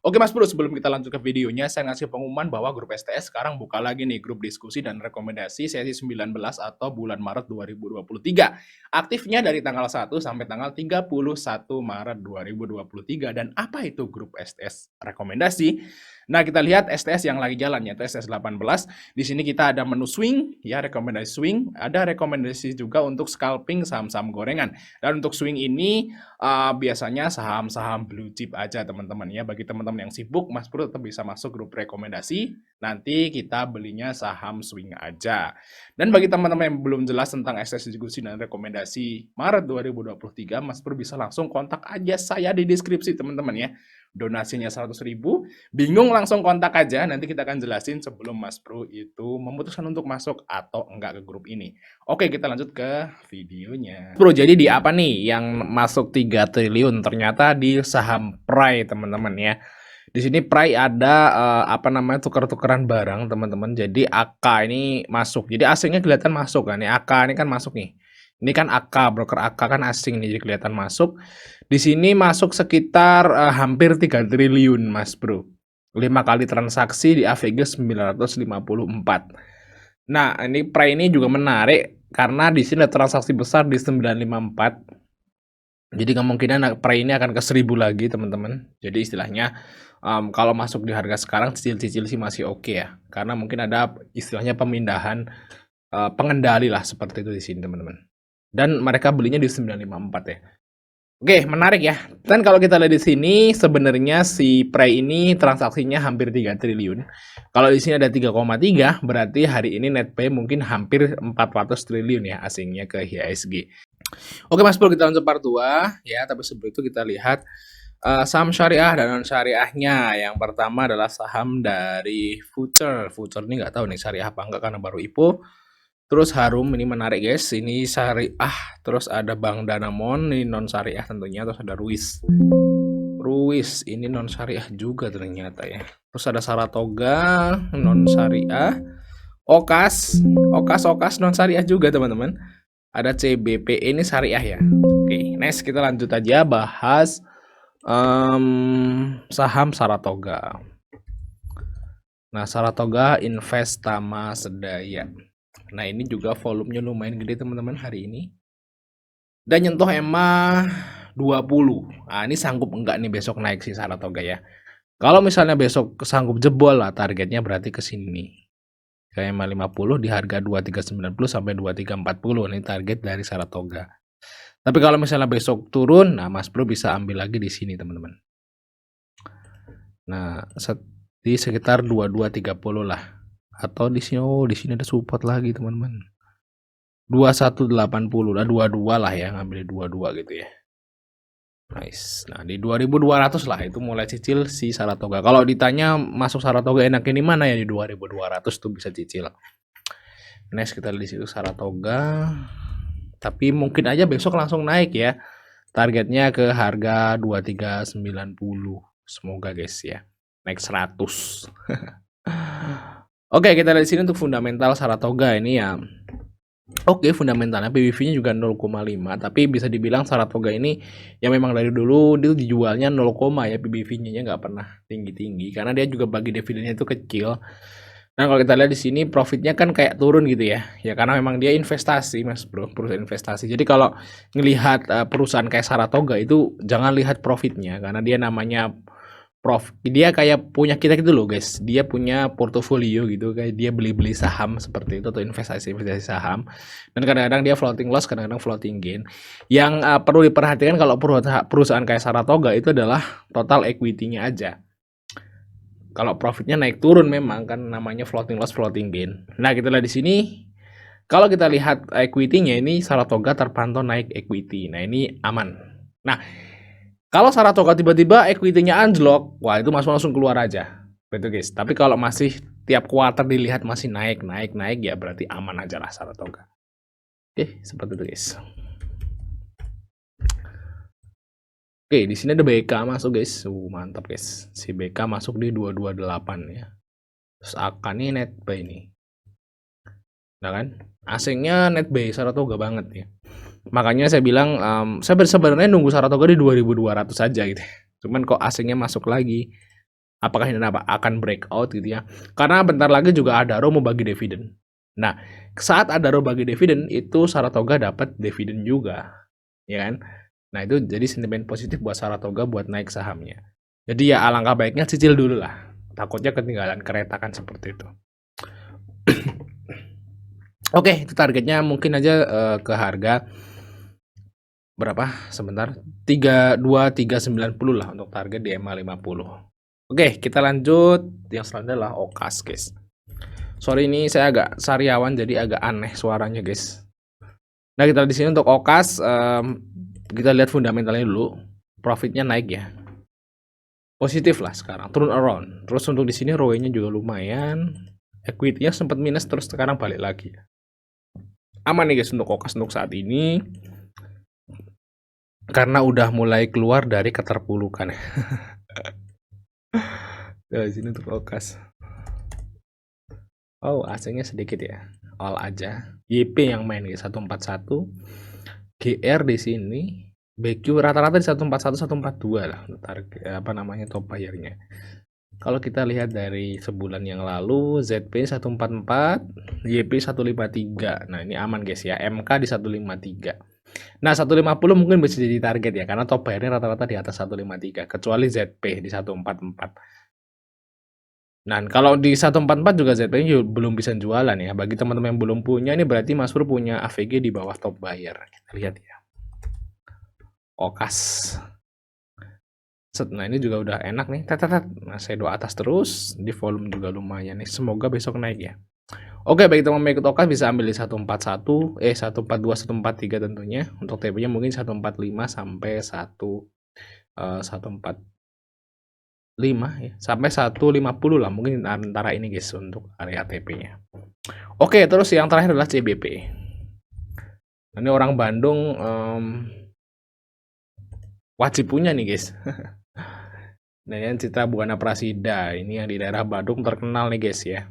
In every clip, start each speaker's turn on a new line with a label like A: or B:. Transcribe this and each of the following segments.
A: Oke Mas Bro, sebelum kita lanjut ke videonya, saya ngasih pengumuman bahwa grup STS sekarang buka lagi nih grup diskusi dan rekomendasi sesi 19 atau bulan Maret 2023. Aktifnya dari tanggal 1 sampai tanggal 31 Maret 2023. Dan apa itu grup STS rekomendasi? Nah, kita lihat STS yang lagi jalan yaitu STS 18. Di sini kita ada menu swing, ya rekomendasi swing, ada rekomendasi juga untuk scalping saham-saham gorengan. Dan untuk swing ini biasanya saham-saham blue chip aja teman-teman ya. Bagi teman-teman yang sibuk, Mas Bro tetap bisa masuk grup rekomendasi. Nanti kita belinya saham swing aja. Dan bagi teman-teman yang belum jelas tentang STS diskusi dan rekomendasi Maret 2023, Mas Bro bisa langsung kontak aja saya di deskripsi teman-teman ya. Donasinya 100.000, bingung langsung kontak aja, nanti kita akan jelasin sebelum Mas Bro itu memutuskan untuk masuk atau enggak ke grup ini. Oke, kita lanjut ke videonya. Bro, jadi di apa nih yang masuk 3 triliun? Ternyata di saham Prai, teman-teman ya. Di sini Prai ada apa namanya tuker-tukeran barang, teman-teman. Jadi AK ini masuk. Jadi asingnya kelihatan masuk kan. Ini AK ini kan masuk nih. Ini kan AK, broker AK kan asing nih, jadi kelihatan masuk. Di sini masuk sekitar hampir 3 triliun, Mas Bro. 5 kali transaksi di AVG 954. Nah, ini Prai ini juga menarik karena di sini ada transaksi besar di 954. Jadi kemungkinan Prai ini akan ke 1000 lagi, teman-teman. Jadi istilahnya kalau masuk di harga sekarang cicil-cicil sih masih oke ya. Karena mungkin ada istilahnya pemindahan pengendali lah seperti itu di sini, teman-teman. Dan mereka belinya di 954 ya. Oke, menarik ya. Dan kalau kita lihat di sini sebenarnya si Prai ini transaksinya hampir 3 triliun. Kalau di sini ada 3,3 berarti hari ini net pay mungkin hampir 400 triliun ya asingnya ke IHSG. Oke Mas Bro, kita lanjut part 2 ya, tapi sebelum itu kita lihat saham syariah dan non syariahnya. Yang pertama adalah saham dari Future. Future ini nggak tahu nih syariah apa enggak karena baru IPO. Terus Harum ini menarik guys, ini syariah. Terus ada Bank Danamon, ini non syariah tentunya. Terus ada Ruiz. Ruiz ini non syariah juga ternyata ya. Terus ada Saratoga non syariah. Okas non syariah juga teman-teman. Ada CBP ini syariah ya. Oke, next kita lanjut aja bahas saham Saratoga. Nah, Saratoga Investama Sedaya. Nah, ini juga volumenya lumayan gede teman-teman hari ini. Dan nyentuh EMA 20. Nah, ini sanggup enggak nih besok naik sih Saratoga ya. Kalau misalnya besok sanggup jebol lah, targetnya berarti ke sini. Ke EMA 50 di harga 2390 sampai 2340. Ini target dari Saratoga. Tapi kalau misalnya besok turun, nah Mas Bro bisa ambil lagi di sini teman-teman. Nah, di sekitar 2230 lah. Atau di sini di sini ada support lagi teman-teman. 2180 lah, 22 lah ya, ngambil 22 gitu ya. Nice. Nah, di 2200 lah itu mulai cicil si Saratoga. Kalau ditanya masuk Saratoga enak ini mana ya, di 2200 tuh bisa cicil. Next kita lihat di situ Saratoga. Tapi mungkin aja besok langsung naik ya. Targetnya ke harga 2390. Semoga guys ya. Naik 100. Oke, kita lihat di sini untuk fundamental Saratoga ini ya. Oke, fundamentalnya PBV-nya juga 0,5, tapi bisa dibilang Saratoga ini yang memang dari dulu dia dijualnya 0, ya PBV-nya nggak pernah tinggi-tinggi karena dia juga bagi dividennya itu kecil. Nah, kalau kita lihat di sini profitnya kan kayak turun gitu ya. Ya karena memang dia investasi, Mas Bro, perusahaan investasi. Jadi kalau ngelihat perusahaan kayak Saratoga itu jangan lihat profitnya karena dia namanya dia kayak punya kita gitu loh guys, dia punya portofolio gitu, kayak dia beli-beli saham seperti itu atau investasi saham, dan kadang-kadang dia floating loss, kadang-kadang floating gain. Yang perlu diperhatikan kalau perusahaan kayak Saratoga itu adalah total equity-nya aja. Kalau profitnya naik turun memang kan namanya floating loss, floating gain. Nah, kita lihat di sini kalau kita lihat equity-nya ini Saratoga terpantau naik equity. Nah, ini aman. Nah, kalau Saratoga tiba-tiba equity-nya anjlok, wah itu langsung keluar aja. Betul guys. Tapi kalau masih tiap kuarter dilihat masih naik ya berarti aman aja lah Saratoga. Oke, seperti itu guys. Oke, di sini ada BK masuk guys. Mantap guys. Si BK masuk di 228 ya. Terus akan nih net buy nih. Nah kan? Asingnya net buy Saratoga banget ya. Makanya saya bilang saya sebenarnya nunggu Saratoga di 2200 saja gitu. Cuman kok asingnya masuk lagi. Apakah ini akan breakout gitu ya. Karena bentar lagi juga Adaro mau bagi dividen. Nah, saat Adaro bagi dividen itu Saratoga dapat dividen juga, ya kan? Nah, itu jadi sentimen positif buat Saratoga buat naik sahamnya. Jadi ya alangkah baiknya cicil dulu lah. Takutnya ketinggalan kereta kan seperti itu. Oke, itu targetnya mungkin aja ke harga berapa? Sebentar. 32390 lah untuk target di EMA 50. Oke, kita lanjut. Yang selanjutnya adalah Okas, guys. Sorry ini saya agak sariawan jadi agak aneh suaranya, guys. Nah, kita di sini untuk Okas kita lihat fundamentalnya dulu. Profitnya naik ya. Positif lah sekarang, turun around. Terus untuk di sini ROE-nya juga lumayan. Equity-nya sempat minus terus sekarang balik lagi. Aman nih guys untuk Okas untuk saat ini. Karena udah mulai keluar dari keterpurukan. Di sini untuk Okas. Oh, AC-nya sedikit ya. All aja. YP yang main guys 141. GR di sini. BQ rata-rata di 141 142 lah target apa namanya top buyer-nya. Kalau kita lihat dari sebulan yang lalu ZP 144, YP 153. Nah, ini aman guys ya. MK di 153. Nah, 150 mungkin bisa jadi target ya karena top buyer-nya rata-rata di atas 153 kecuali ZP di 144. Nah, kalau di 144 juga ZP-nya belum bisa jualan ya. Bagi teman-teman yang belum punya, ini berarti Mas Pur punya AVG di bawah top buyer. Kita lihat ya. Okas. Nah, ini juga udah enak nih. Nah, shadow atas terus. Di volume juga lumayan nih. Semoga besok naik ya. Oke, bagi teman-teman ikut Okas bisa ambil di 141, 142, 143 tentunya. Untuk TP-nya mungkin 145 sampai 145 ya. Sampai 150 lah mungkin antara ini guys untuk area TP-nya. Oke, terus yang terakhir adalah CBP. Ini orang Bandung wajib punya nih guys. Nah, yang Citra Buana Prasida ini yang di daerah Bandung terkenal nih guys ya.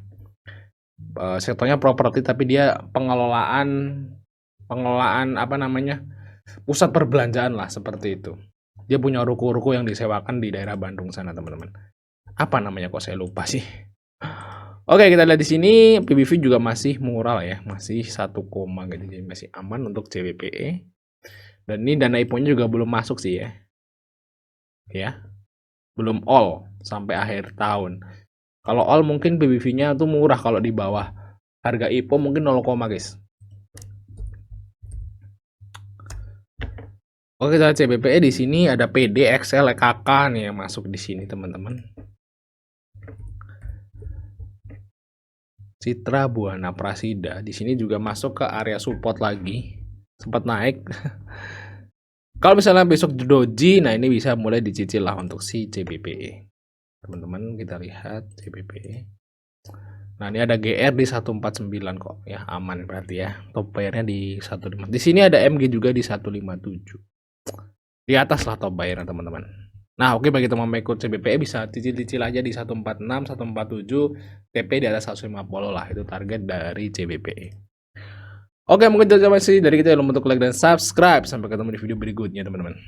A: Sektornya properti tapi dia pengelolaan apa namanya pusat perbelanjaan lah seperti itu. Dia punya ruko-ruko yang disewakan di daerah Bandung sana teman-teman. Apa namanya kok saya lupa sih. Oke, kita lihat di sini PBV juga masih murah ya, masih 1, gitu jadi masih aman untuk CBPE. Dan ini dana IPO-nya juga belum masuk sih ya. Ya. Belum all sampai akhir tahun. Kalau all mungkin PBV-nya tuh murah kalau di bawah harga IPO mungkin 0, guys. Oke, kita CBPE di sini ada PD, XL, KK nih yang masuk di sini teman-teman. Citra Buana Prasida di sini juga masuk ke area support lagi. Sempat naik. Kalau misalnya besok doji, nah ini bisa mulai dicicil lah untuk si CBPE. Teman-teman kita lihat CBPE. Nah, ini ada GR di 149 kok ya, aman berarti ya. Top buyer-nya di 15. Di sini ada MG juga di 157. Di atas lah top buyer teman-teman. Nah, oke bagi teman-teman ikut CBPE bisa cicil-cicil aja di 146, 147, TP di atas 150 lah. Itu target dari CBPE. Oke, mungkin itu aja masih dari kita. Jangan lupa untuk like dan subscribe. Sampai ketemu di video berikutnya teman-teman.